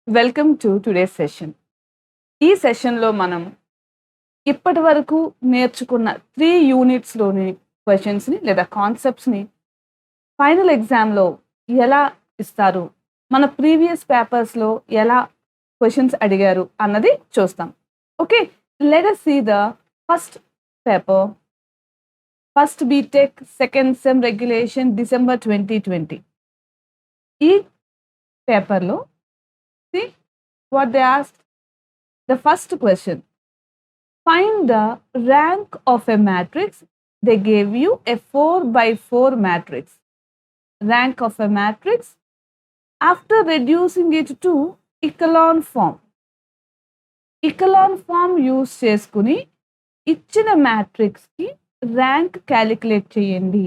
Welcome to today's session. ఈ సెషన్‌లో మనం ఇప్పటివరకు నేర్చుకున్న 3 యూనిట్స్‌లోని క్వెషన్స్‌ని లేదా కాన్సెప్ట్స్‌ని ఫైనల్ ఎగ్జామ్‌లో ఎలా ఇస్తారు? మన ప్రీవియస్ పేపర్స్‌లో ఎలా క్వెషన్స్ అడిగారు అన్నది చూస్తాం. Okay. Let us see the first paper. First BTech second sem regulation December 2020. ఈ పేపర్‌లో see what they asked. The first question. Find the rank of a matrix. They gave you a 4 by 4 matrix. Rank of a matrix after reducing it to echelon form. Echelon form use చేసుకుని ఇచ్చిన మ్యాట్రిక్స్కి rank calculate చేయండి.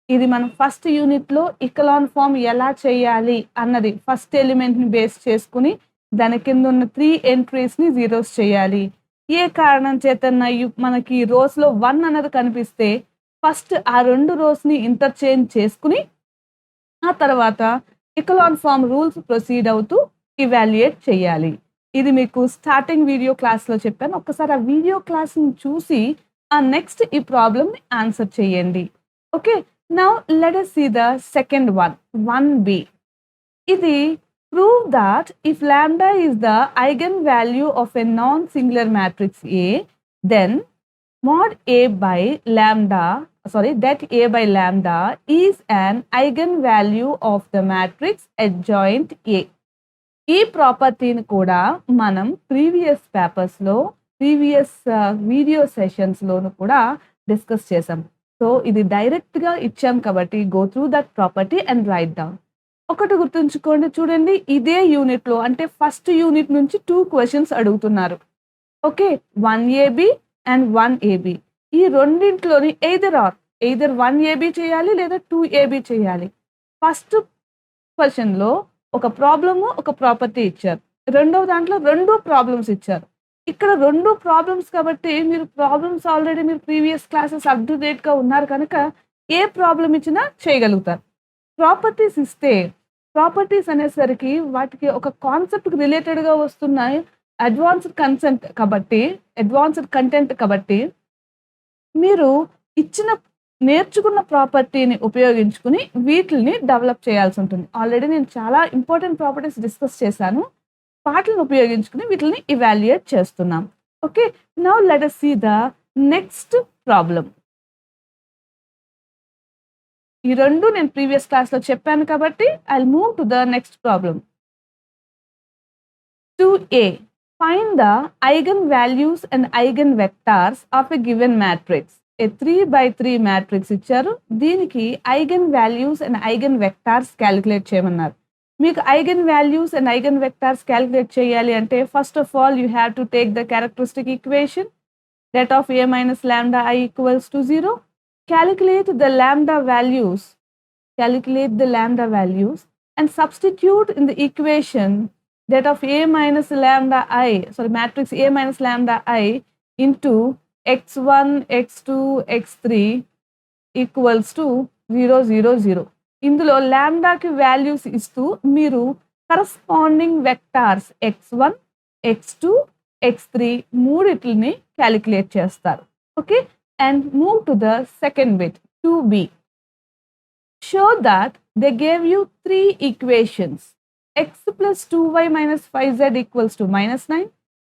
ఇది మనం first యూనిట్లో ఇకలాన్ form ఎలా చేయాలి అన్నది first ఎలిమెంట్ని base చేసుకుని దాని కింద ఉన్న 3 ఎంట్రీస్ని జీరోస్ చేయాలి. ఏ కారణం చేతన మనకి రోస్లో 1 అన్నది కనిపిస్తే ఫస్ట్ ఆ 2 రోస్ని ఇంటర్చేంజ్ చేసుకుని ఆ తర్వాత ఇకలాన్ ఫామ్ రూల్స్ ప్రొసీడ్ అవుతూ ఇవాల్యుయేట్ చేయాలి. ఇది మీకు స్టార్టింగ్ వీడియో క్లాస్లో చెప్పాను. ఒక్కసారి ఆ వీడియో క్లాస్ని చూసి ఆ నెక్స్ట్ ఈ ప్రాబ్లమ్ని ఆన్సర్ చేయండి. Okay. Now let us see the second one, 1b. ఇది prove that if lambda is the eigenvalue of a non-singular matrix A, then mod A by lambda, that A by lambda is an eigenvalue of the matrix adjoint A. ఈ ప్రాపర్టీని కూడా మనం previous పేపర్స్లో previous video సెషన్స్లోను కూడా discuss చేసాం. So ఇది డైరెక్ట్గా ఇచ్చాం కాబట్టి go through that property and right down. ఒకటి గుర్తుంచుకోండి, చూడండి ఇదే యూనిట్లో అంటే ఫస్ట్ యూనిట్ నుంచి 2 క్వశ్చన్స్ అడుగుతున్నారు. Okay, 1AB and 1AB. ఈ రెండింట్లోని ఎయిదర్ 1AB చేయాలి లేదా 2AB చేయాలి. ఫస్ట్ క్వశ్చన్లో ఒక ప్రాబ్లము ఒక ప్రాపర్టీ ఇచ్చారు. రెండవ దాంట్లో 2 ప్రాబ్లమ్స్ ఇచ్చారు. ఇక్కడ 2 ప్రాబ్లమ్స్ కాబట్టి మీరు ప్రాబ్లమ్స్ ఆల్రెడీ మీరు ప్రీవియస్ క్లాసెస్ అప్ టు డేట్‌గా ఉన్నారు కనుక ఏ ప్రాబ్లమ్ ఇచ్చినా చేయగలుగుతారు. ప్రాపర్టీస్ ఇస్తే ప్రాపర్టీస్ అనేసరికి వాటికి ఒక కాన్సెప్ట్‌కి రిలేటెడ్‌గా వస్తున్నాయి. అడ్వాన్స్డ్ కంటెంట్ కాబట్టి మీరు నేర్చుకున్న ప్రాపర్టీని ఉపయోగించుకుని వీటిల్ని డెవలప్ చేయాల్సి ఉంటుంది. ఆల్రెడీ నేను చాలా ఇంపార్టెంట్ ప్రాపర్టీస్ డిస్కస్ చేశాను. వాటిని ఉపయోగించుకుని వీటిని ఇవాల్యుయేట్ చేస్తున్నాం. Okay. Now let us see the next problem. ఈ రెండు నేను ప్రీవియస్ క్లాస్లో చెప్పాను కాబట్టి I will move to the next problem. 2a. Find the eigenvalues and eigenvectors of a given matrix. A 3 by 3 matrix ఇచ్చారు. దీనికి eigen values and eigen vectors calculate చేయమన్నారు. మీకు eigen values and eigen vectors calculate చేయాలి అంటే first of all you have to take the characteristic equation that of a minus lambda I equals to 0. Calculate the lambda values and substitute in the equation that of a minus lambda I, matrix A minus lambda I into x1, x2, x3 equals to 0, 0, 0. ఇందులో లాంబ్డాకి values ఇస్తూ మీరు corresponding vectors x1, x2, x3 మూడిటిని calculate చేస్తారు. Okay, and move to the second bit 2b. Show that they gave you 3 equations. x plus 2y minus 5z equals to minus 9,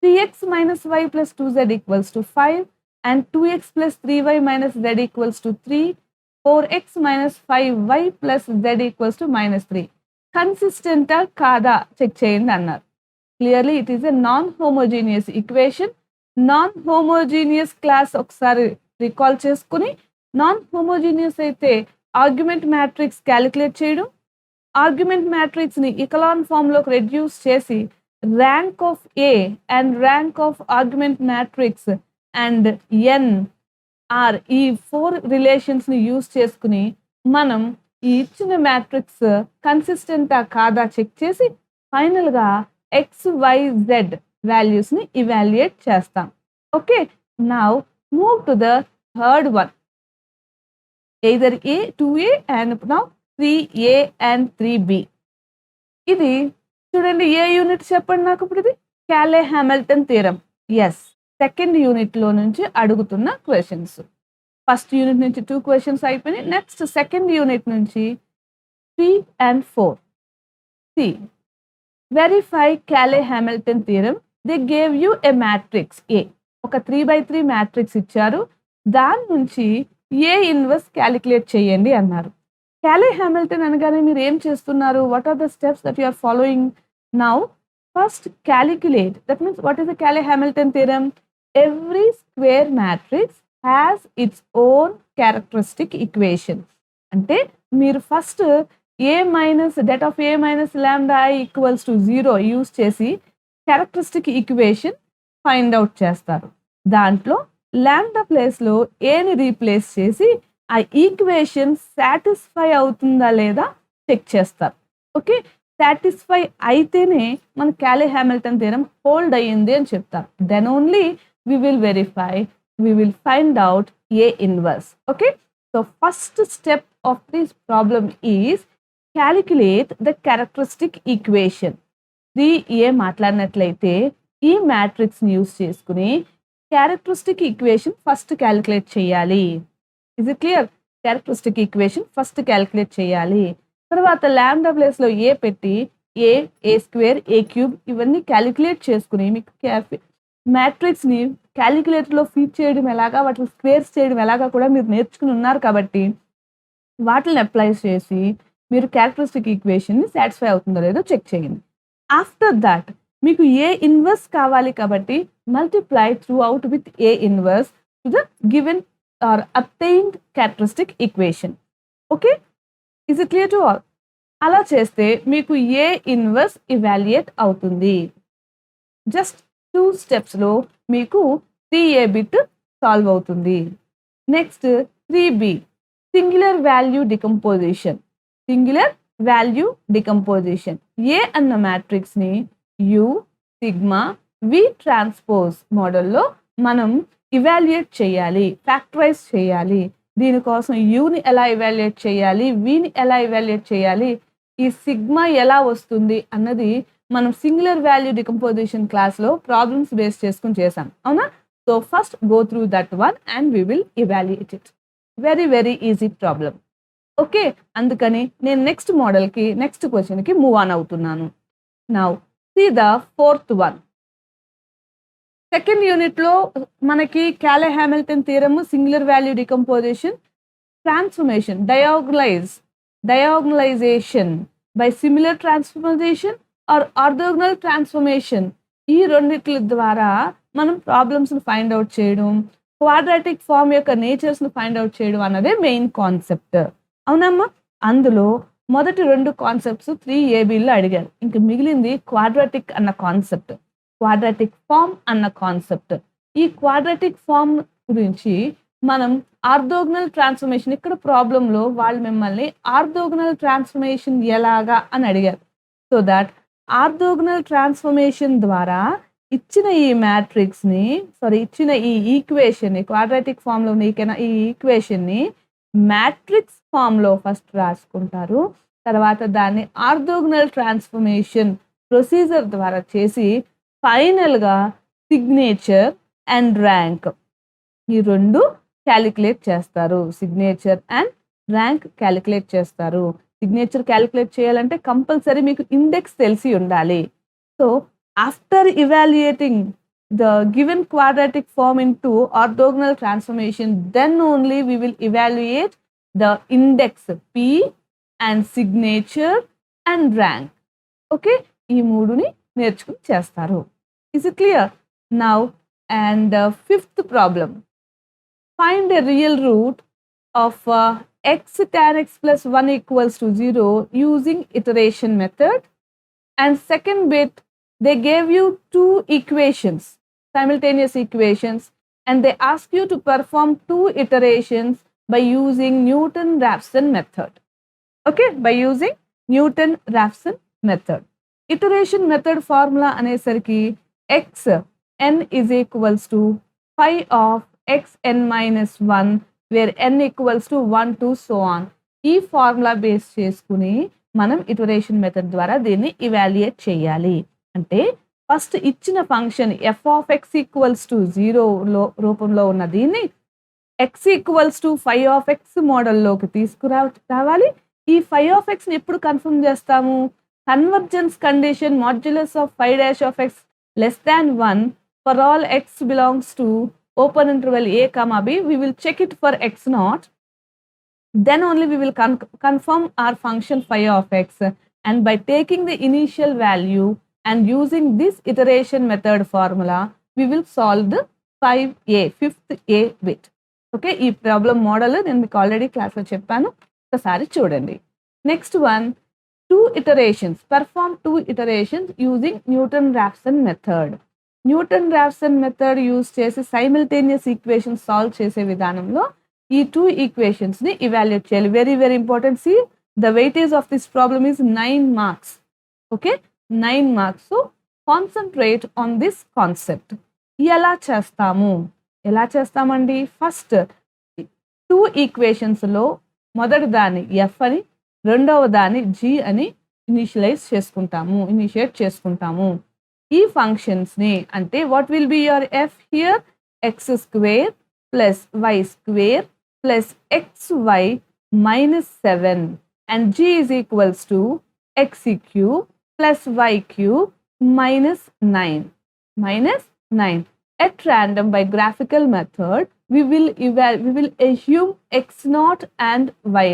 3x minus y plus 2z equals to 5, and 2x plus 3y minus z equals to 3, 4x minus 5y plus z equals to minus 3. కన్సిస్టెంటా కాదా check చేయండి అన్నారు. Clearly it is a non homogeneous equation. Non homogeneous class ఒకసారి recall చేసుకుని, non homogeneous అయితే augmented matrix calculate చేయడం, augmented మ్యాట్రిక్స్ని echelon ఫామ్లోకి రెడ్యూస్ చేసి rank of A and rank of augmented matrix and n r ఈ 4 రిలేషన్స్ని యూజ్ చేసుకుని మనం ఈ ఇచ్చిన మ్యాట్రిక్స్ కన్సిస్టెంటా కాదా చెక్ చేసి ఫైనల్గా XYZ వాల్యూస్ని ఇవాల్యుయేట్ చేస్తాం. Okay, now move to the third one. Either A, 2A and now 3A and 3B. ఇది చూడండి ఏ యూనిట్ చెప్పండి నాకు ఇప్పుడు ఇది? క్యాలే హామిల్టన్ థియరమ్. యెస్. సెకండ్ యూనిట్‌లో నుంచి అడుగుతున్న క్వెషన్స్. ఫస్ట్ యూనిట్ నుంచి 2 క్వెషన్స్ అయిపోయినాయి. నెక్స్ట్ సెకండ్ యూనిట్ నుంచి 3 and 4. See verify Cayley Hamilton theorem. They gave you a matrix A. ఒక 3/3 మ్యాట్రిక్స్ ఇచ్చారు. దాని నుంచి ఏ ఇన్వర్స్ క్యాలిక్యులేట్ చేయండి అన్నారు. క్యాలే హామిల్టన్ అనగానే మీరు ఏం చేస్తున్నారు? What are the steps that you are following now? First calculate. That means what is the Cayley Hamilton theorem? Every square matrix has its own characteristic equation. అంటే మీరు first A minus det of A minus lambda I equals to 0 use చేసి characteristic equation find out చేస్తారు. దాంట్లో lambda ప్లేస్‌లో ఏని replace చేసి ఆ equation satisfy అవుతుందా లేదా చెక్ చేస్తారు. ఓకే. సాటిస్ఫై అయితేనే మన క్యాలే హామిల్టన్ థియరమ్ హోల్డ్ అయ్యింది అని చెప్తారు. Then only we will verify, we will find out A inverse. Okay. So first step of this problem is calculate the characteristic equation. 3a మాట్లాడినట్లయితే ఈ మ్యాట్రిక్స్‌ని యూజ్ చేసుకొని క్యారెక్టరిస్టిక్ ఈక్వేషన్ ఫస్ట్ క్యాలిక్యులేట్ చేయాలి. Is it clear? Characteristic equation first calculate చేయాలి. తర్వాత lambda ప్లేస్‌లో A పెట్టి A square, A cube ఇవన్నీ క్యాలిక్యులేట్ చేసుకొని మీకు మ్యాట్రిక్స్‌ని క్యాలిక్యులేటర్‌లో ఫీడ్ చేయడం ఎలాగా, వాటిని స్క్వేర్స్ చేయడం ఎలాగా కూడా మీరు నేర్చుకుని ఉన్నారు కాబట్టి వాటిని అప్లై చేసి మీరు క్యారెక్టరిస్టిక్ ఈక్వేషన్‌ని సాటిస్ఫై అవుతుందో లేదో చెక్ చేయండి. ఆఫ్టర్ థాట్ మీకు ఏ ఇన్వర్స్ కావాలి కాబట్టి multiply through out with A inverse to the given or obtained characteristic equation. Okay. Is it clear to all? అలా చేస్తే మీకు ఏ ఇన్వర్స్ ఇవాల్యుయేట్ అవుతుంది. జస్ట్ 2 స్టెప్స్‌లో మీకు 3a బిట్ సాల్వ్ అవుతుంది. Next 3b singular value decomposition. Singular value decomposition. A అన్న మ్యాట్రిక్స్‌ని U, sigma, V transpose మోడల్‌లో మనం ఇవాల్యుయేట్ చేయాలి, ఫ్యాక్టరైజ్ చేయాలి. దీనికోసం యుని ఎలా ఇవాల్యుయేట్ చేయాలి, విని ఎలా ఇవాల్యుయేట్ చేయాలి, ఈ సిగ్మా ఎలా వస్తుంది అన్నది మనం సింగులర్ వాల్యూ డికంపోజిషన్ క్లాస్‌లో ప్రాబ్లమ్స్ బేస్ చేసుకొని చేసాం. అవునా? So first go through that one and we will evaluate it. Very easy problem. Okay. అందుకని నేను నెక్స్ట్ మోడల్‌కి, నెక్స్ట్ క్వెషన్‌కి మూవ్ ఆన్ అవుతున్నాను. Now see the fourth one. Second యూనిట్‌లో మనకి Cayley Hamilton theorem, singular value decomposition, transformation, diagonalization by similar transformation or orthogonal transformation ఈ రెండిట్ల ద్వారా మనం ప్రాబ్లమ్స్‌ని ఫైండ్ అవుట్ చేయడం, క్వాడ్రాటిక్ ఫార్మ్ యొక్క నేచర్స్‌ని ఫైండ్ అవుట్ చేయడం అన్నదే మెయిన్ కాన్సెప్ట్. అవునమ్మా? అందులో మొదటి 2 కాన్సెప్ట్స్ 3ABలో అడిగారు. ఇంక మిగిలింది క్వాడ్రాటిక్ అన్న కాన్సెప్ట్, క్వాడ్రాటిక్ ఫార్మ్ అన్న కాన్సెప్ట్. ఈ క్వాడ్రాటిక్ ఫార్మ్ గురించి మనం ఆర్థోగోనల్ ట్రాన్స్ఫర్మేషన్ ఇక్కడ ప్రాబ్లమ్‌లో వాళ్ళు మిమ్మల్ని ఆర్థోగోనల్ ట్రాన్స్ఫర్మేషన్ ఎలాగా అని అడిగారు. సో దట్ ఆర్థోగోనల్ ట్రాన్స్ఫర్మేషన్ ద్వారా ఇచ్చిన ఈ మ్యాట్రిక్స్‌ని ఇచ్చిన ఈ ఈక్వేషన్‌ని క్వాడ్రాటిక్ ఫార్మ్‌లో ఉన్న ఈ ఈక్వేషన్‌ని మ్యాట్రిక్స్ ఫార్మ్‌లో ఫస్ట్ రాసుకుంటారు. తర్వాత దాన్ని ఆర్థోగోనల్ ట్రాన్స్ఫర్మేషన్ ప్రొసీజర్ ద్వారా చేసి ఫైనల్‌గా సిగ్నేచర్ అండ్ ర్యాంక్ ఈ 2 క్యాలిక్యులేట్ చేస్తారు. సిగ్నేచర్ అండ్ ర్యాంక్ క్యాలిక్యులేట్ చేస్తారు. సిగ్నేచర్ క్యాలిక్యులేట్ చేయాలంటే కంపల్సరీ మీకు ఇండెక్స్ తెలిసి ఉండాలి. So after evaluating the given quadratic form into orthogonal transformation, then only we will evaluate the index P and signature and rank. Okay, ఈ మూడుని నేర్చుకుని చేస్తారు. Is it clear? Now, and the fifth problem. Find a real root of x tan x plus 1 equals to 0 using iteration method. And second bit, they gave you 2 equations, simultaneous equations, and they ask you to perform 2 iterations by using Newton-Raphson method. Okay, by using Newton-Raphson method. Iteration method formula అనేసరికి x n is equals to phi of x n minus 1 where n equals to 1 to so on. ఈ formula base చేసుకుని మనం iteration method ద్వారా దీన్ని evaluate చేయాలి. అంటే first ఇచ్చిన function F of X equals to 0 రూపంలో ఉన్న దీన్ని X equals to phi of X మోడల్లోకి రావాలి. ఈ ఫై ఆఫ్ ఎక్స్ని ఎప్పుడు కన్ఫర్మ్ చేస్తాము? Convergence condition modulus of phi dash of X less than 1 for all X belongs to open interval a comma b, we will check it for x naught, then only we will confirm our function phi of x, and by taking the initial value and using this iteration method formula we will solve the 5a fifth a bit. Okay, ఈ problem model నేను మీకు already క్లాస్లో చెప్పాను, ఒకసారి చూడండి. Next one, perform two iterations using Newton-Raphson method. Newton-Raphson method use చేసి simultaneous equation solve చేసే విధానంలో ఈ 2 ఈక్వేషన్స్ని ఇవాల్యుయేట్ చేయాలి. Very very important. See the weightage of this problem is 9 marks. Okay, 9 marks. So concentrate on this concept. ఎలా చేస్తామండి? First 2 ఈక్వేషన్స్లో మొదటి దాన్ని F అని, రెండవ దాన్ని జీ అని ఇనిషియేట్ చేసుకుంటాము. ఈ ఫంక్షన్స్ ని అంటే what will be your F here? X square plus y square plus x y minus 7 and g is equals to x cube plus y cube minus 9. At random by graphical method we will assume x naught and y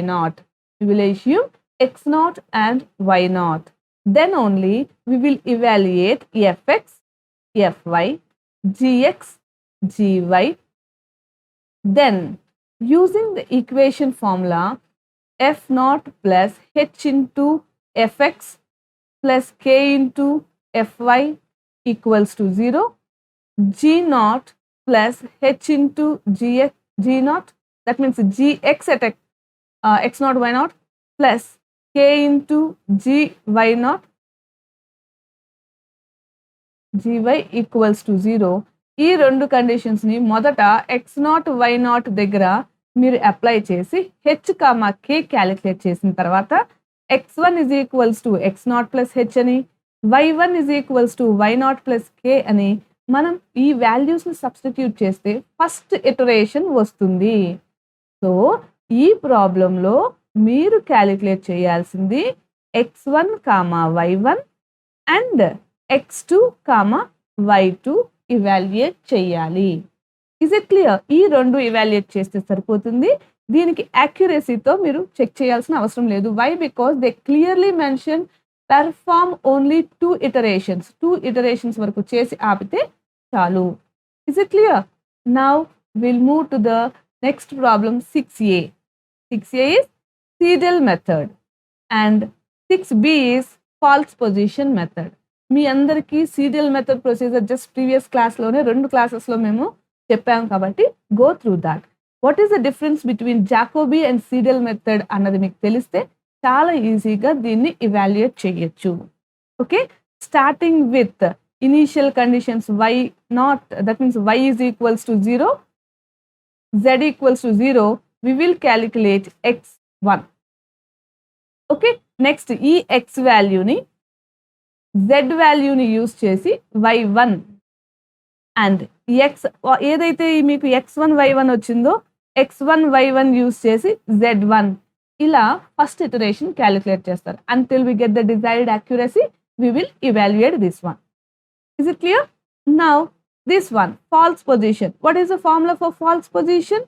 naught. Then only we will evaluate fx, fy, gx, gy. Then using the equation formula f naught plus h into fx plus k into fy equals to 0, g naught plus h into g naught, that means gx at x naught y naught plus k into gy naught, gy equals to 0. ఈ రెండు conditions ని మొదట X not why not దగ్గర మీరు apply చేసి H comma కే calculate చేసిన తర్వాత x1 is equals to x naught plus h అని, y1 is equals to y naught plus k అని మనం ఈ వాల్యూస్ ని సబ్స్టిట్యూట్ చేస్తే ఫస్ట్ ఇటరేషన్ వస్తుంది. సో ఈ ప్రాబ్లంలో మీరు క్యాలిక్యులేట్ చేయాల్సింది x1 comma y1 and x2 comma y2 evaluate చేయాలి. Is it clear? ఈ రెండు ఇవాల్యుయేట్ చేస్తే సరిపోతుంది. దీనికి యాక్యురసీతో మీరు చెక్ చేయాల్సిన అవసరం లేదు. Why? Because they clearly mention perform only 2 iterations వరకు చేసి ఆపితే చాలు. Is it clear? Now will move to the next problem 6a. 6a is Seidel method and 6b is false position method. మీ అందరికీ Seidel method procedure just previous క్లాస్లోనే 2 క్లాసెస్లో మేము చెప్పాము కాబట్టి go through that. What is the difference between Jacobi and Seidel method అన్నది మీకు తెలిస్తే చాలా ఈజీగా దీన్ని ఇవాల్యుయేట్ చేయొచ్చు. Okay, starting with initial conditions y not, that means y is equals to 0, z equals to 0, we will calculate x1. Okay, next ఈ x వాల్యూని z వాల్యూని యూజ్ చేసి y1 అండ్ x ఏదైతే మీకు x1 y1 వచ్చిందో x1 y1 use చేసి z1 ఇలా first iteration calculate చేస్తారు. Until we get the desired accuracy we will evaluate this one. Is it clear? Now this one, false position. What is the formula for false position?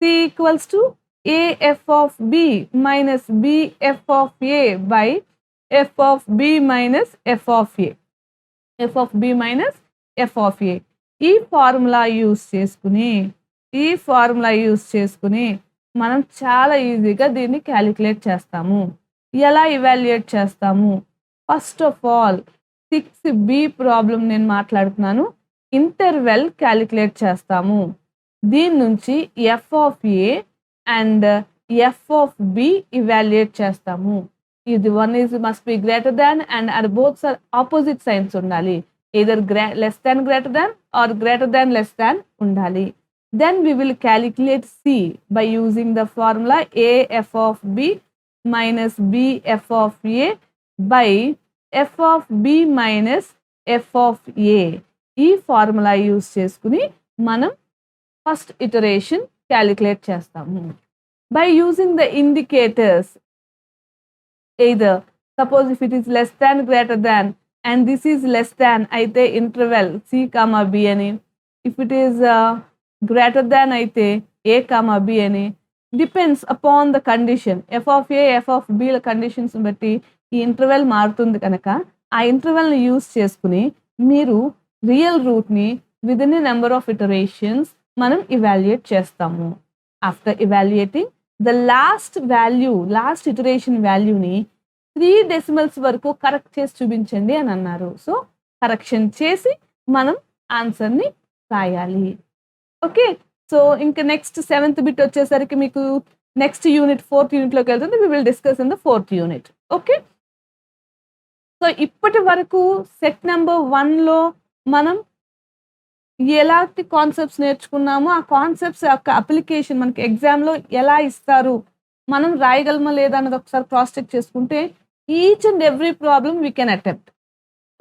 C equals to a f of b minus b f of a by f of b minus f of a. f of b minus f of a. ఈ formula use చేసుకుని మనం చాలా ఈజీగా దీన్ని calculate చేస్తాము. ఎలా evaluate చేస్తాము? First of all 6b problem నేను మాట్లాడుతున్నాను. ఇంటర్వెల్ క్యాలిక్యులేట్ చేస్తాము. దీని నుంచి f of a and f of b evaluate చేస్తాము. ఇది 1 is must be greater than and both are opposite signs ఉండాలి. either less than greater than or greater than less than ఉండాలి. Then we will calculate c by using the formula a f of b minus b f of a by f of b minus f of a. ఈ formula use చేసుకుని మనం first iteration calculate చేస్తాము. By using the indicators either suppose if it is less than greater than and this is less than అయితే interval c comma b అని, if it is greater than అయితే a comma b అని, depends upon the condition f of a f of b ల conditions బట్టి ఈ interval మారుతుంది కనుక ఆ ఇంటర్వెల్ని యూజ్ చేసుకుని మీరు రియల్ రూట్ని within a number of iterations మనం ఇవాల్యుయేట్ చేస్తాము. After evaluating the last iteration వాల్యూని 3 డెసిమల్స్ వరకు కరెక్ట్ చేసి చూపించండి అని అన్నారు. సో కరెక్షన్ చేసి మనం ఆన్సర్ని రాయాలి. ఓకే, సో ఇంకా నెక్స్ట్ 7th బిట్ వచ్చేసరికి మీకు నెక్స్ట్ యూనిట్ 4th యూనిట్లోకి వెళ్తుంది. We will discuss in the 4th unit. Okay, so ఇప్పటి వరకు సెట్ నెంబర్ 1లో మనం ఎలాంటి కాన్సెప్ట్స్ నేర్చుకున్నామో ఆ కాన్సెప్ట్స్ యొక్క అప్లికేషన్ మనకి ఎగ్జామ్లో ఎలా ఇస్తారు, మనం రాయగలమా లేదా అన్నది ఒకసారి క్రాస్ చెక్ చేసుకుంటే each and every problem we can attempt.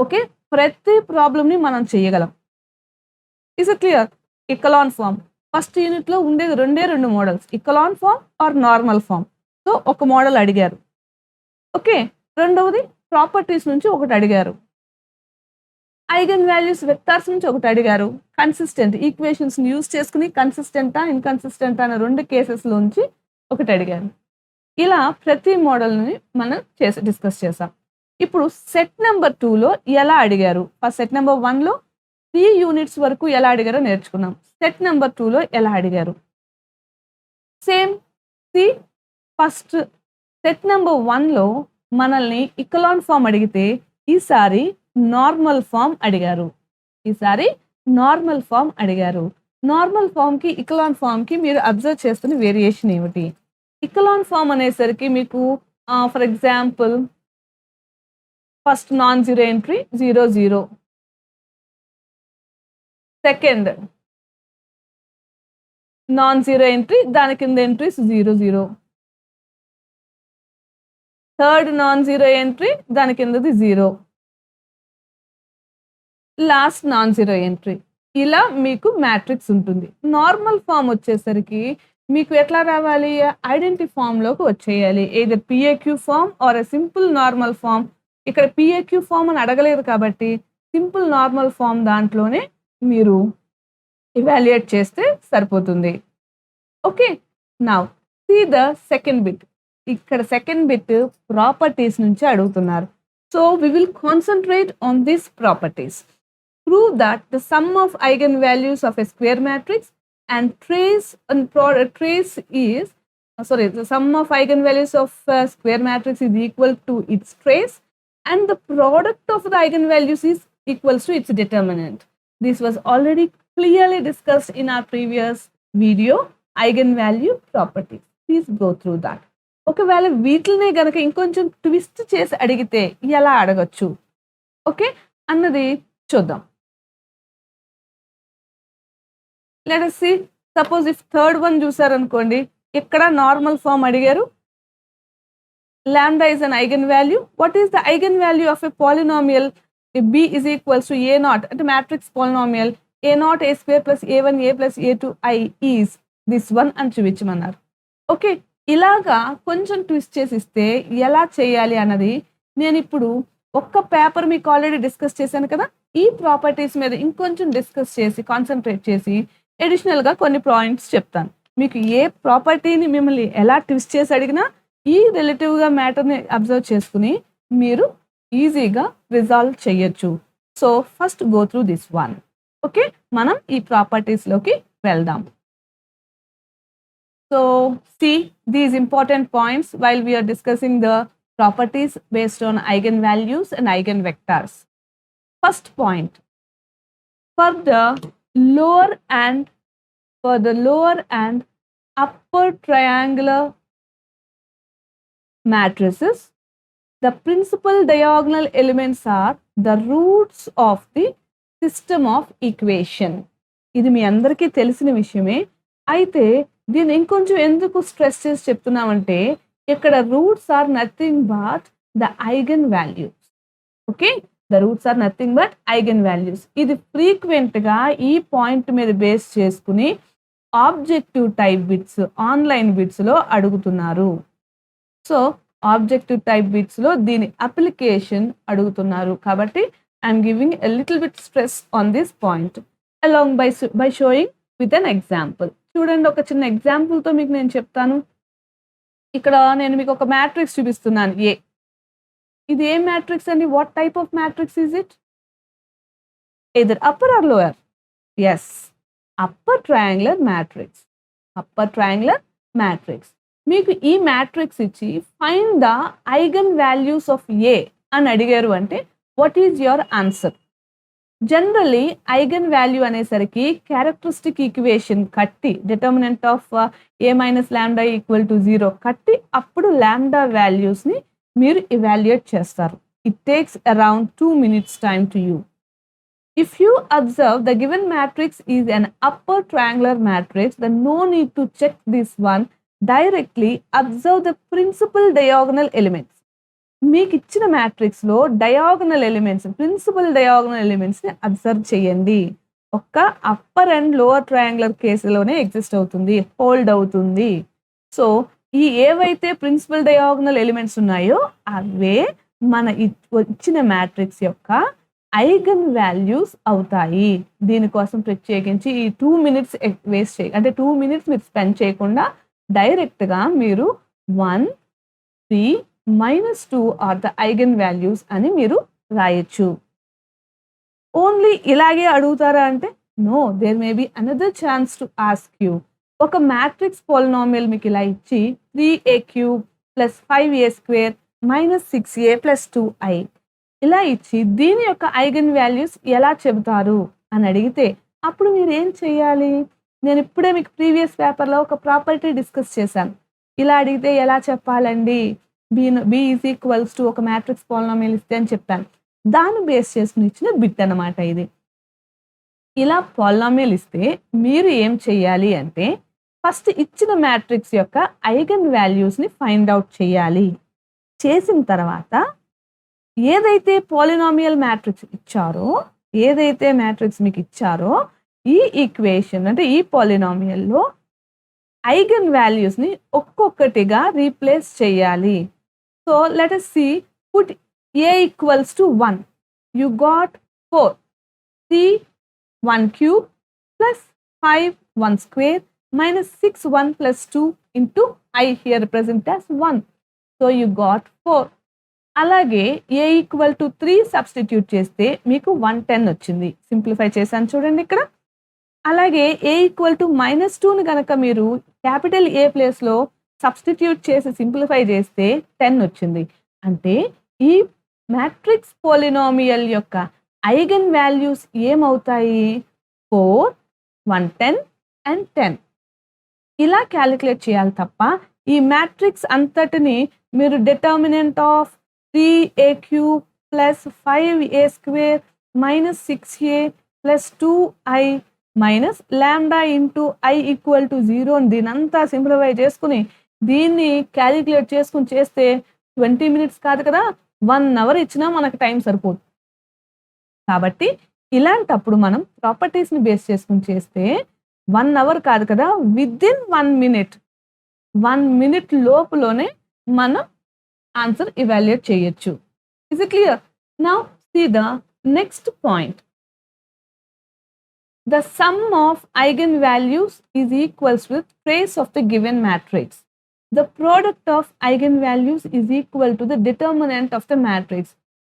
Okay, ప్రతి ప్రాబ్లమ్ని మనం చేయగలం. Is it clear? Echelon form first యూనిట్లో ఉండేది 2 models, echelon form or normal form. So ఒక మోడల్ అడిగారు. ఓకే, రెండవది ప్రాపర్టీస్ నుంచి ఒకటి అడిగారు, ఐగన్ వాల్యూస్ వెక్టార్స్ నుంచి ఒకటి అడిగారు, కన్సిస్టెంట్ ఈక్వేషన్స్ యూజ్ చేసుకుని కన్సిస్టెంటా ఇన్కన్సిస్టెంటా అనే 2 కేసెస్లోంచి ఒకటి అడిగారు. ఇలా ప్రతి మోడల్ని మనం డిస్కస్ చేసాం. ఇప్పుడు సెట్ నెంబర్ 2లో ఎలా అడిగారు, ఫస్ట్ సెట్ నెంబర్ 1లో 3 యూనిట్స్ వరకు ఎలా అడిగారో నేర్చుకున్నాం. సెట్ నెంబర్ 2లో ఎలా అడిగారు సేమ్. ఫస్ట్ సెట్ నెంబర్ 1లో మనల్ని ఇకలాన్ ఫామ్ అడిగితే ఈసారి నార్మల్ ఫామ్ అడిగారు. నార్మల్ ఫామ్కి ఇకలాన్ ఫామ్కి మీరు అబ్జర్వ్ చేస్తున్న వేరియేషన్ ఏమిటి? ఇకలాన్ ఫామ్ అనేసరికి మీకు for example first non zero entry 0 0, second non zero entry దాని కింద entries 0 0, third non zero entry దాని కిందది 0, లాస్ట్ నాన్ జీరో ఎంట్రీ. ఇలా మీకు మ్యాట్రిక్స్ ఉంటుంది. నార్మల్ ఫామ్ వచ్చేసరికి మీకు ఎట్లా రావాలి, ఐడెంటిటీ ఫామ్లోకి వచ్చేయాలి. Either PAQ form or a simple normal form. ఇక్కడ పిఏక్యూ ఫామ్ అని అడగలేదు కాబట్టి సింపుల్ నార్మల్ ఫామ్ దాంట్లోనే మీరు ఇవాల్యుయేట్ చేస్తే సరిపోతుంది. Okay, now see the second bit. ఇక్కడ సెకండ్ బిట్ ప్రాపర్టీస్ నుంచి అడుగుతున్నారు. So we will concentrate on this properties. Prove that the sum of eigenvalues of a square matrix and the sum of eigenvalues of a square matrix is equal to its trace and the product of the eigenvalues is equals to its determinant. This was already clearly discussed in our previous video, eigenvalue properties. Please go through that. ఒకవేళ వీటినే గనక ఇంకొంచెం twist చేసి అడిగితే ఎలా అడగచ్చు okay అన్నది చూద్దాం. Let us see. Suppose if third one చూసారనుకోండి, ఇక్కడ నార్మల్ ఫామ్ అడిగారు. Lambda is an eigenvalue. What is the eigenvalue of a polynomial? If b is equals to a naught, అంటే matrix polynomial a naught a square plus a1 a plus a2 I is this one అని చూపించమన్నారు. Okay, ఇలాగా కొంచెం twist చేసి ఇస్తే ఎలా చేయాలి అన్నది నేను ఇప్పుడు ఒక్క పేపర్ మీకు ఆల్రెడీ డిస్కస్ చేశాను కదా. ఈ ప్రాపర్టీస్ మీద ఇంకొంచెం డిస్కస్ చేసి కాన్సన్ట్రేట్ చేసి అడిషనల్గా కొన్ని పాయింట్స్ చెప్తాను. మీకు ఏ ప్రాపర్టీని మిమ్మల్ని ఎలా ట్విస్ట్ చేసి అడిగినా ఈ రిలేటివ్గా మ్యాటర్ని అబ్జర్వ్ చేసుకుని మీరు ఈజీగా రిజాల్వ్ చేయొచ్చు. So first go through this one. Okay, మనం ఈ ప్రాపర్టీస్లోకి వెళ్దాం. So see these important points while we are discussing the properties based on eigenvalues and eigenvectors. First point, for the lower and upper triangular matrices, the principal diagonal elements are the roots of the system of equation. ఇది మీ అందరికీ తెలిసిన విషయమే. అయితే దీన్ని ఇంకొంచెం ఎందుకు stress చేసి చెప్తున్నామంటే ఇక్కడ roots are nothing but the eigen values. Okay, the roots are nothing but eigen values. ఇది ఫ్రీక్వెంట్గా ఈ పాయింట్ మీద బేస్ చేసుకుని ఆబ్జెక్టివ్ టైప్ బిట్స్ ఆన్లైన్ బిట్స్లో అడుగుతున్నారు. సో ఆబ్జెక్టివ్ టైప్ బిట్స్లో దీని అప్లికేషన్ అడుగుతున్నారు కాబట్టి I'm giving a little bit stress on this point along by showing with an example. చూడండి, ఒక చిన్న ఎగ్జాంపుల్తో మీకు నేను చెప్తాను. ఇక్కడ నేను మీకు ఒక మ్యాట్రిక్స్ చూపిస్తున్నాను ఏ. ఇది ఏ మ్యాట్రిక్స్ అండి? What type of matrix is it? Either upper or lower? Yes, upper triangular matrix. Upper triangular matrix. మీకు ఈ మ్యాట్రిక్స్ ఇచ్చి find the eigen values of A అని అడిగారు అంటే what is your answer? Generally eigen value అనేసరికి characteristic equation కట్టి determinant of A minus lambda equal to 0 కట్టి అప్పుడు ల్యాండా వాల్యూస్ని మీరు ఇవాల్యుయేట్ చేస్తారు. It takes around 2 minutes time to you. If you observe the given matrix is an upper triangular matrix, then no need to check this one. Directly observe the principal diagonal elements. మీకు ఇచ్చిన మ్యాట్రిక్స్లో diagonal elements, principal diagonal ఎలిమెంట్స్ని observe చేయండి. ఒక్క upper and lower triangular కేసులోనే exist అవుతుంది, hold అవుతుంది. So ఈ ఏవైతే ప్రిన్సిపల్ డయాగనల్ ఎలిమెంట్స్ ఉన్నాయో అవే మన ఇచ్చిన మ్యాట్రిక్స్ యొక్క ఐగన్ వాల్యూస్ అవుతాయి. దీనికోసం ప్రత్యేకించి ఈ 2 minutes వేస్ట్ అంటే 2 minutes మీరు స్పెండ్ చేయకుండా డైరెక్ట్గా మీరు 1, 3, -2 ఆర్ ద ఐగన్ వాల్యూస్ అని మీరు రాయొచ్చు. ఓన్లీ ఇలాగే అడుగుతారా అంటే no, there may be another chance to ask you. ఒక మ్యాట్రిక్స్ పోలినామియల్ మీకు ఇలా ఇచ్చి 3a³ + 5a² - 6a + 2i ఇలా ఇచ్చి దీని యొక్క ఐగన్ వాల్యూస్ ఎలా చెబుతారు అని అడిగితే అప్పుడు మీరు ఏం చేయాలి? నేను ఇప్పుడే మీకు ప్రీవియస్ పేపర్లో ఒక ప్రాపర్టీ డిస్కస్ చేశాను. ఇలా అడిగితే ఎలా చెప్పాలండి? బి ఈజ్ ఈక్వల్స్ టు ఒక మ్యాట్రిక్స్ పోలినామియల్ ఇస్తే అని చెప్పాను. దాన్ని బేస్ చేసుకుని ఇచ్చిన బిట్ అన్నమాట ఇది. ఇలా పోలినామియల్ ఇస్తే మీరు ఏం చేయాలి అంటే ఫస్ట్ ఇచ్చిన మ్యాట్రిక్స్ యొక్క ఐగన్ వాల్యూస్ని ఫైండ్ అవుట్ చేయాలి. చేసిన తర్వాత ఏదైతే పోలినామియల్ మ్యాట్రిక్స్ ఇచ్చారో, ఏదైతే మ్యాట్రిక్స్ మీకు ఇచ్చారో ఈ ఈక్వేషన్ అంటే ఈ పోలినామియల్లో ఐగన్ వాల్యూస్ని ఒక్కొక్కటిగా రీప్లేస్ చేయాలి. So let us see, put a equals to 1. You got 4. 3 1³ plus 5 1² minus 6 1 plus 2 into I here represent as 1. So you got 4. అలాగే a equal to 3 సబ్స్టిట్యూట్ చేస్తే మీకు 110 వచ్చింది. సింప్లిఫై చేశాను చూడండి ఇక్కడ. అలాగే a equal to -2ని కనుక మీరు క్యాపిటల్ A ప్లేస్లో సబ్స్టిట్యూట్ చేసి సింప్లిఫై చేస్తే 10 వచ్చింది. అంటే ఈ మ్యాట్రిక్స్ పోలినామియల్ యొక్క ఐగన్ వాల్యూస్ ఏమవుతాయి? 4, 110 అండ్ 10. ఇలా క్యాలిక్యులేట్ చేయాలి తప్ప ఈ మ్యాట్రిక్స్ అంతటిని మీరు determinant of 3a³ + 5a² - 6a + 2i minus lambda into i equal to 0 దీనంతా సింప్లిఫై చేసుకుని దీన్ని క్యాలిక్యులేట్ చేసుకుని చేస్తే 20 minutes కాదు కదా, 1 hour ఇచ్చినా మనకు టైం సరిపోదు. కాబట్టి ఇలాంటప్పుడు మనం ప్రాపర్టీస్ని బేస్ చేసుకుని చేస్తే 1 hour కాదు కదా, విదిన్ 1 minute లోపులోనే మనం ఆన్సర్ ఇవాల్యుయేట్ చేయొచ్చు. Is it clear? Now see the next point. The sum of eigenvalues is equals with trace of the given matrix. The product of eigenvalues is equal to the determinant of the matrix.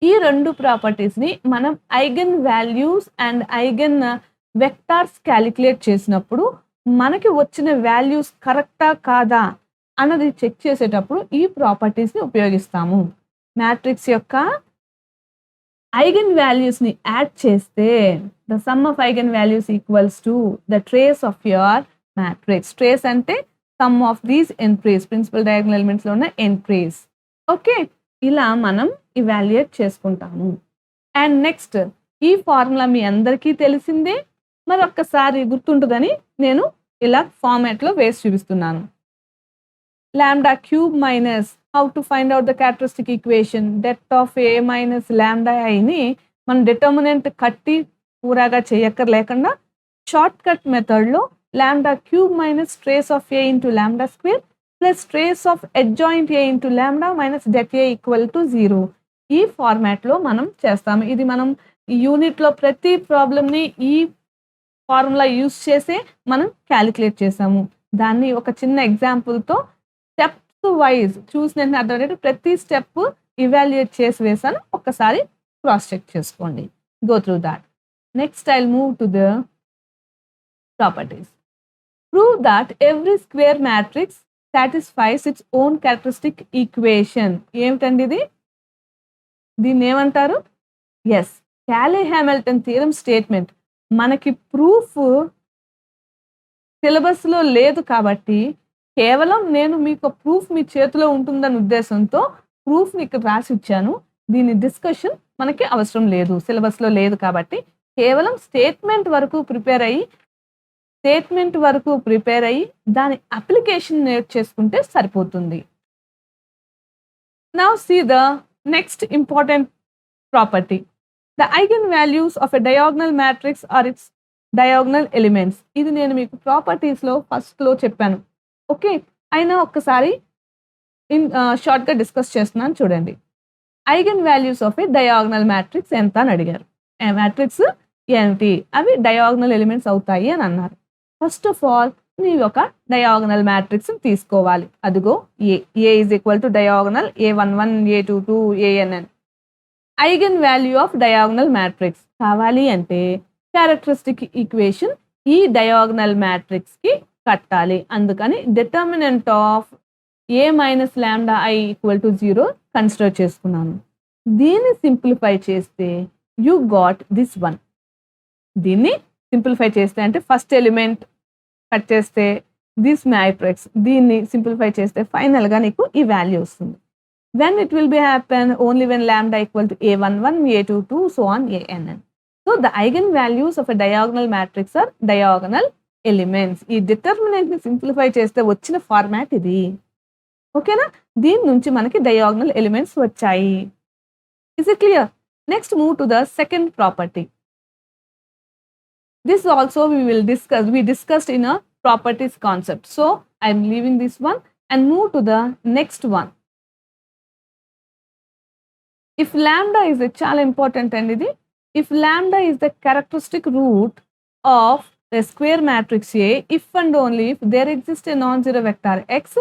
ఈ రెండు ప్రాపర్టీస్ని మనం eigen values and eigen vectors calculate చేసినప్పుడు మనకి వచ్చిన values కరెక్టా కాదా అన్నది check చేసేటప్పుడు ఈ ప్రాపర్టీస్ని ఉపయోగిస్తాము. మ్యాట్రిక్స్ యొక్క ఐగన్ వాల్యూస్ని యాడ్ చేస్తే the sum of eigen values equals to the trace of your matrix. Trace అంటే sum of these entries, principal diagonal ఎలిమెంట్స్లో ఉన్న ఎంట్రీస్. ఓకే, ఇలా మనం ఇవాల్యుయేట్ చేసుకుంటాము. అండ్ నెక్స్ట్ ఈ ఫార్ములా మీ అందరికీ తెలిసిందే, మరొక్కసారి గుర్తుంటుందని నేను ఇలా ఫార్మాట్లో వేసి చూపిస్తున్నాను. lambda cube minus how to find out the characteristic equation det of a minus lambda I ని మనం డిటర్మినెంట్ కట్టి పూరాగా చేయక్కర్లేకుండా షార్ట్ కట్ మెథడ్లో lambda cube minus trace of a into lambda square plus trace of adjoint a into lambda minus det a equal to 0 ఈ ఫార్మాట్లో మనం చేస్తాము. ఇది మనం ఈ యూనిట్లో ప్రతి ప్రాబ్లమ్ని ఈ ఫార్ములా యూస్ చేసే మనం క్యాలిక్యులేట్ చేసాము. దాన్ని ఒక చిన్న ఎగ్జాంపుల్తో స్టెప్స్ వైజ్ చూసిన అర్థం ప్రతి స్టెప్ ఇవాల్యుయేట్ చేసి వేసాను. ఒక్కసారి క్రాస్ చెక్ చేసుకోండి. Go through that. Next I'll move to the properties. Prove that every square matrix satisfies its own characteristic equation. ఏమిటండి ఇది? దీన్ని ఏమంటారు? Yes, Cayley Hamilton theorem statement. మనకి ప్రూఫ్ సిలబస్లో లేదు కాబట్టి కేవలం నేను మీకు ప్రూఫ్ మీ చేతిలో ఉంటుందన్న ఉద్దేశంతో ప్రూఫ్ని ఇక్కడ రాసి ఇచ్చాను. దీని డిస్కషన్ మనకి అవసరం లేదు, సిలబస్లో లేదు కాబట్టి కేవలం స్టేట్మెంట్ వరకు ప్రిపేర్ అయ్యి దాని అప్లికేషన్ నేర్చేసుకుంటే సరిపోతుంది. Now see the next important property. The eigenvalues of a diagonal matrix are its diagonal elements. ఇది నేను మీకు ప్రాపర్టీస్లో ఫస్ట్లో చెప్పాను. ఓకే, అయినా ఒక్కసారి షార్ట్గా డిస్కస్ చేస్తున్నాను చూడండి. Eigen values of A diagonal matrix ఎంత అని అడిగారు. మ్యాట్రిక్స్ ఏంటి? అవి డయాగనల్ ఎలిమెంట్స్ అవుతాయి అని అన్నారు. ఫస్ట్ ఆఫ్ ఆల్ నీవు ఒక డయాగనల్ మ్యాట్రిక్స్ తీసుకోవాలి. అదిగో A is equal to diagonal A11 A22 ANN. Eigen value of diagonal matrix కావాలి అంటే క్యారెక్టరిస్టిక్ ఈక్వేషన్ ఈ డయాగనల్ మ్యాట్రిక్స్కి కట్టాలి. అందుకని determinant of A minus lambda I equal to 0 consider చేసుకున్నాను. దీన్ని సింప్లిఫై చేస్తే యూ గాట్ దిస్ వన్. దీన్ని సింప్లిఫై చేస్తే అంటే ఫస్ట్ ఎలిమెంట్ కట్ చేస్తే దిస్ మ్యాట్రిక్స్, దీన్ని సింప్లిఫై చేస్తే ఫైనల్గా నీకు ఈ వాల్యూ వస్తుంది. When it will be happen only when lambda equal to A11 A22 so on ANN. So the eigenvalues of a diagonal matrix are diagonal elements. ఈ determinant ని simplify చేస్తే వచ్చిన ఫార్మాట్ ఇది. ఓకేనా? దీని నుంచి మనకి డయాగనల్ ఎలిమెంట్స్ వచ్చాయి. Is it clear? Next move to the second property. This also we discussed in a properties concept. So I am leaving this one and move to the next one. If lambda is చాలా important అండి ఇది. If lambda is the characteristic root of the square matrix A, if and only if there exists a non-zero vector x,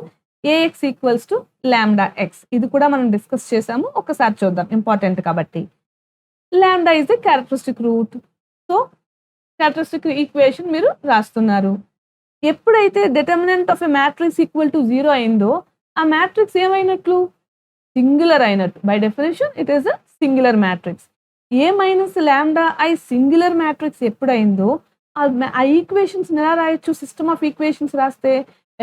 Ax equals to lambda x. ఇది కూడా మనం discuss చేసాము. ఒకసారి చూద్దాం, important కాబట్టి. Lambda is the characteristic root. So characteristic equation మీరు రాస్తున్నారు. ఎప్పుడైతే determinant of a matrix equal to 0 అయిందో ఆ మ్యాట్రిక్స్ ఏమైనట్లు? సింగులర్ అయినట్టు. By definition it is a singular matrix. A minus lambda I singular matrix ఎప్పుడైందో ఆ ఈక్వేషన్స్ ఎలా రాయొచ్చు? సిస్టమ్ ఆఫ్ ఈక్వేషన్స్ రాస్తే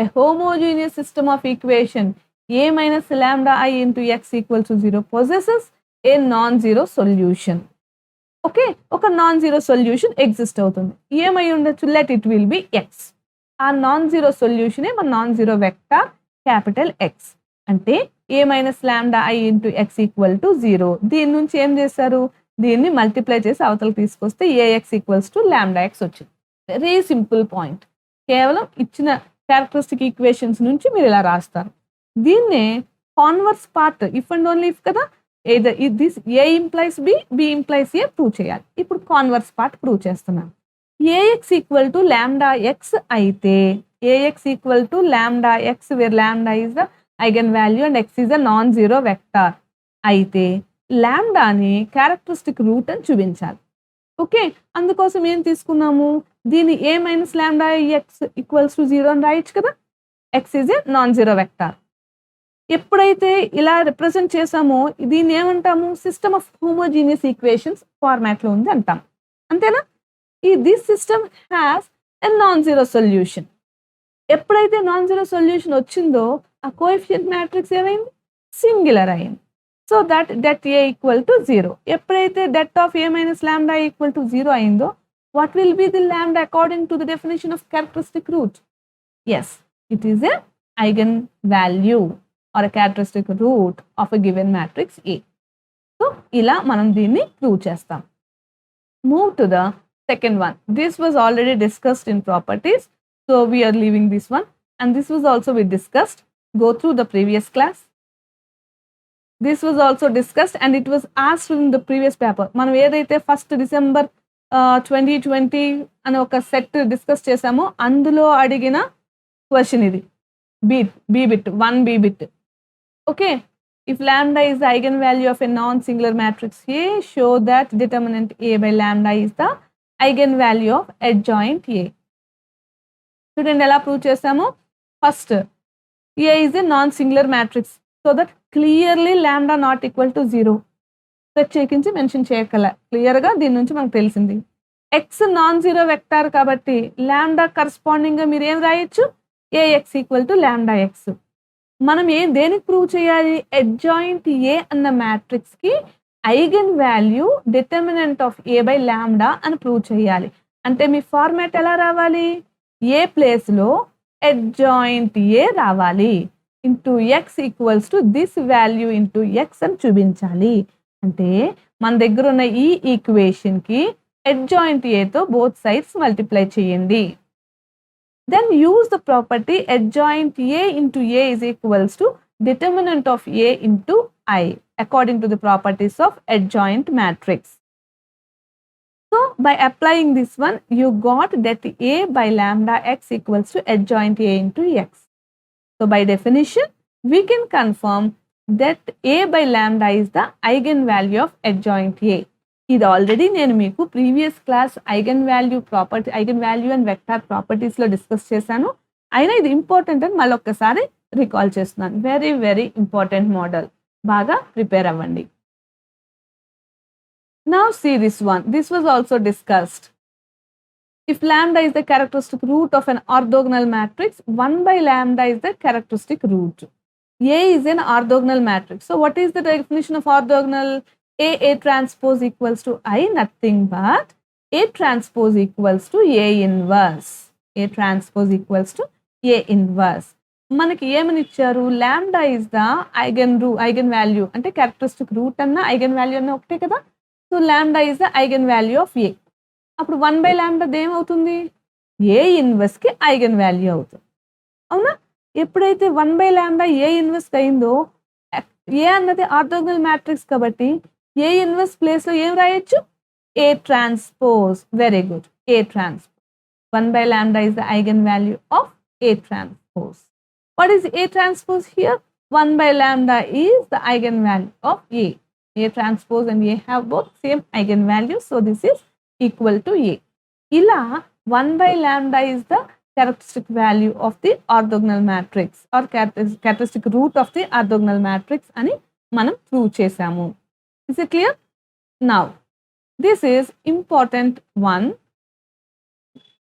a homogeneous system of equation A minus lambda I into x equal to 0 possesses a non zero solution. Okay, ఒక non zero solution exist అవుతుంది. ఏమై ఉండొచ్చు? Let it will be X. ఆ non zero సొల్యూషనే మన non zero vector capital X. అంటే A minus lambda I into X equal to 0. దీని నుంచి ఏం చేశారు? దీన్ని మల్టిప్లై చేసి అవతలకి తీసుకొస్తే AX equals to lambda x వచ్చింది. Very simple point. కేవలం ఇచ్చిన క్యారెక్టరిస్టిక్ ఈక్వేషన్స్ నుంచి మీరు ఇలా రాస్తారు. దీన్నే converse part if and only if కదా. either this A implies B, B implies A prove చేయాలి. ఇప్పుడు కాన్వర్స్ పార్ట్ ప్రూవ్ చేస్తున్నాను. AX equal to lambda x అయితే AX equal to lambda x where lambda is the eigen value and x is the non zero vector అయితే ల్యాండాని characteristic route అని చూపించాలి. Okay, అందుకోసం ఏం తీసుకున్నాము? దీన్ని A మైనస్ ల్యాండా ఎక్స్ ఈక్వల్స్ టు 0 అని రాయొచ్చు కదా. X is a non zero vector. ఎప్పుడైతే ఇలా రిప్రజెంట్ చేసామో దీన్ని ఏమంటాము? సిస్టమ్ ఆఫ్ హోమోజీనియస్ ఈక్వేషన్స్ ఫార్మాట్లో ఉంది అంటాం. అంతేనా? This system has a non zero solution. ఎప్పుడైతే నాన్ జీరో సొల్యూషన్ వచ్చిందో ఆ కోఎఫిషియంట్ మ్యాట్రిక్స్ ఏమైంది? సింగులర్ అయింది. So that det A equal to 0. ఎప్పుడైతే det of A minus lambda equal to 0 అయిందో what will be the lambda according to the definition of characteristic root? Yes, it is a eigenvalue or a characteristic root of a given matrix A. So ఇలా మనం దీన్ని prove చేస్తాం. Move to the second one. This was already discussed in properties, so we are leaving this one, and this was also we discussed. Go through the previous class. This was also discussed and it was asked in the previous paper. మనం ఏదైతే first December 2020 అని ఒక set discuss చేసామో అందులో అడిగిన question ఇది. B bit 1 B bit. Okay, if lambda is the eigenvalue of a non-singular matrix A, show that determinant A by lambda is the eigenvalue of adjoint A. చూడండి ఎలా prove చేసామో. First A is a non-singular matrix, so that clearly lambda not equal to 0. ప్రత్యేకించి mention చేయగల క్లియర్గా దీని నుంచి మనకు తెలిసింది. ఎక్స్ నాన్ జీరో వెక్టార్ కాబట్టి లాంబ్డా కరస్పాండింగ్గా మీరు ఏం రాయొచ్చు, AX equal to lambda x. మనం దేనికి ప్రూవ్ చేయాలి, అడ్జాయింట్ ఏ అన్న మ్యాట్రిక్స్కి eigen value determinant of A by lambda అని ప్రూవ్ చేయాలి. అంటే మీ ఫార్మాట్ ఎలా రావాలి, ఏ ప్లేస్లో అడ్జాయింట్ ఏ రావాలి, into x equals to this value into X అని చూపించాలి. అంటే మన దగ్గర ఉన్న ఈ ఈక్వేషన్కి adjoint A తో both sides multiply చేయండి. Then use the property adjoint A into A is equals to determinant of A into I according to the properties of adjoint matrix. So by applying this one, you got that A by lambda x equals to adjoint A into x. So by definition, we can confirm that A by lambda is the eigenvalue of adjoint A. ఇది already నేను మీకు previous class eigen value and vector ప్రాపర్టీస్లో discuss చేశాను. అయినా ఇది important అని మళ్ళీ ఒక్కసారి రికాల్ చేస్తున్నాను. వెరీ వెరీ ఇంపార్టెంట్ మోడల్, బాగా ప్రిపేర్ అవ్వండి. Now see this one. This was also discussed. If lambda is the characteristic root of an orthogonal matrix, 1 by lambda is the characteristic root. A is an orthogonal matrix. So what is the definition of orthogonal? A transpose equals to I, nothing but A transpose equals to A inverse. A transpose equals to A inverse. మనకి ఏమని ఇచ్చారు, lambda is the eigen value, అంటే characteristic root అన్న eigen value అన్న ఒకటే కదా. So lambda is the eigen value of A. అప్పుడు 1 by lambda ఏమవుతుంది, ఏ ఇన్వర్స్కి ఐగన్ వాల్యూ అవుతుంది. అవునా, ఎప్పుడైతే 1 బై లాంబ్డా ఏ ఇన్వర్స్ అయిందో, ఏ అన్నది ఆర్థోగోనల్ మ్యాట్రిక్స్ కాబట్టి ఏ ఇన్వర్స్ ప్లేస్లో ఏం రాయొచ్చు, A transpose. Very good, A transpose. 1 by lambda is the eigenvalue of A transpose. What is A transpose here? 1 by lambda is the eigenvalue of A. A transpose and A have both same eigenvalues, so this is equal to A. Ila 1 by lambda is the characteristic value of the orthogonal matrix or characteristic root of the orthogonal matrix ani manam prove chesamu. Is it clear? Now, this is important one.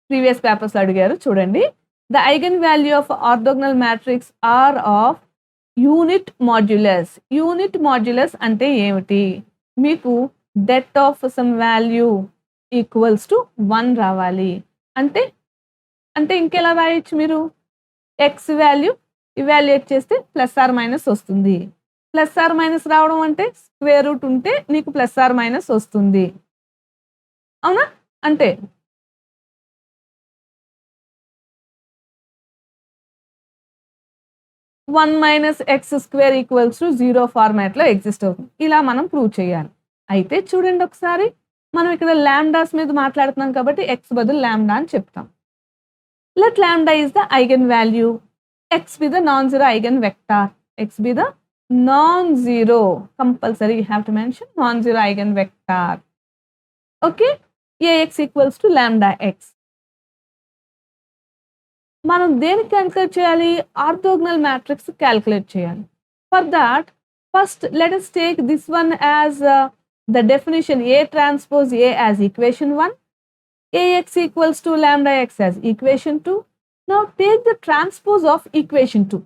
Previous papers అడిగారు చూడండి. The eigenvalue of orthogonal matrix are of unit modulus. Unit modulus అంటే ఏమిటి? మీకు det of some value equals to 1 రావాలి. అంటే ఇంకెలా రాయొచ్చు మీరు, x వాల్యూ ఇవాల్యుయేట్ చేస్తే ప్లస్ ఆర్ మైనస్ వస్తుంది. ప్లస్ ఆర్ మైనస్ రావడం అంటే స్క్వేర్ రూట్ ఉంటే నీకు ప్లస్ ఆర్ మైనస్ వస్తుంది. అవునా, అంటే one minus X square equals to 0 ఫార్మాట్లో ఎగ్జిస్ట్ అవుతుంది. ఇలా మనం ప్రూవ్ చేయాలి. అయితే చూడండి ఒకసారి, మనం ఇక్కడ లాంబ్డాస్ మీద మాట్లాడుతున్నాం కాబట్టి ఎక్స్ బదులు లాంబ్డా అని చెప్తాం. Let lambda is the eigen value, X be the non zero eigen vector, X be the non-zero, compulsory you have to mention non-zero eigenvector. Okay, Ax equals to lambda x. మనం దేనికి calculate చేయాలి, orthogonal matrix calculate చేయాలి. For that first let us take this one as the definition A transpose A as equation 1, Ax equals to lambda x as equation 2. Now take the transpose of equation 2.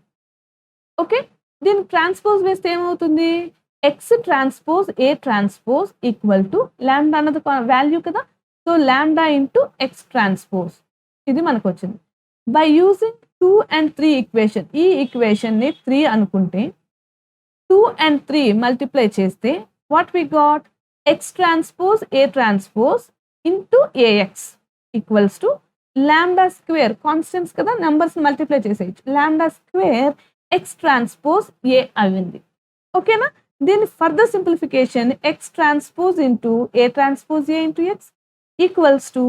Okay, దీని transpose వేస్తే ఏమవుతుంది, X transpose A transpose equal to lambda అన్నది value కదా, so lambda into X transpose ఇది మనకు వచ్చింది. By using 2 and 3 equation, ఈ ఈక్వేషన్ని 3 అనుకుంటే 2 and 3 మల్టిప్లై చేస్తే what we got x transpose A transpose into A x equals to lambda square, constants కదా, నెంబర్స్ మల్టిప్లై చేసేయచ్చు, lambda square x transpose A అయింది. ఓకేనా? దీని further simplification x transpose into A transpose A into x equals to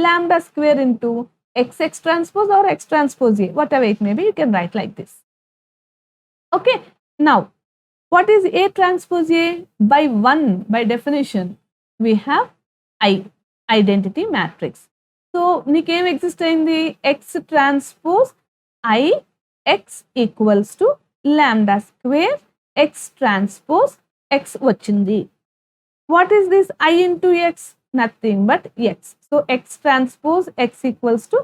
lambda square into x transpose or x transpose A, whatever it may be, you can write like this. Okay, now what is A transpose A? By 1, by definition, we have I, identity matrix. So, nikem exist ayindi x transpose I x equals to lambda square x transpose x vachindi. What is this I into x? Nothing but x. So, x transpose x equals to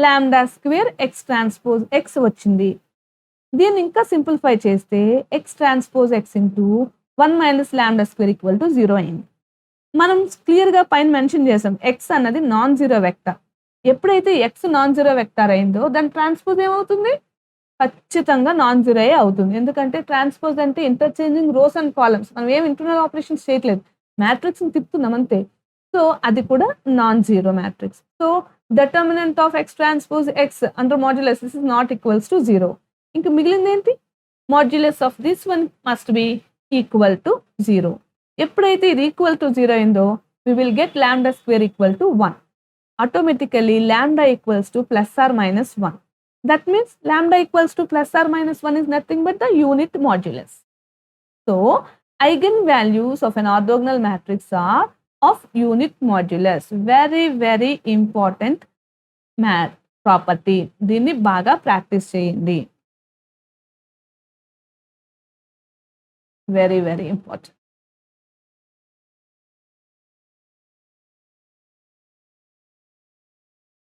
lambda square x transpose x vachindi. దీన్ని ఇంకా simplify చేస్తే x transpose x into 1 minus lambda square equal to 0 అయింది. మనం క్లియర్గా పైన mention చేసాం x అన్నది non zero vector. ఎప్పుడైతే x నాన్ జీరో వెక్టర్ అయిందో దాని ట్రాన్స్పోజ్ ఏమవుతుంది? ఖచ్చితంగా నాన్ జీరో అవుతుంది. ఎందుకంటే ట్రాన్స్పోజ్ అంటే ఇంటర్చేంజింగ్ రోస్ అండ్ కాలమ్స్, మనం ఏం ఇంటర్నల్ ఆపరేషన్స్ చేయట్లేదు, మ్యాట్రిక్స్ని తిప్పుతున్నాం అంతే. సో అది కూడా non zero matrix. So determinant of x transpose x under modulus this is not equals to 0. ఇంకా మిగిలింది ఏంటి? Modulus of this one must be equal to 0. ఎప్పుడైతే ఇది ఈక్వల్ టు 0 అయిందో we will get lambda square equal to 1. Automatically lambda equals to plus or minus 1. That means lambda equals to plus or minus 1 is nothing but the unit modulus. So eigenvalues of an orthogonal matrix are of unit modulus. Very very important property. దీన్ని బాగా practice చేయండి. Very very important.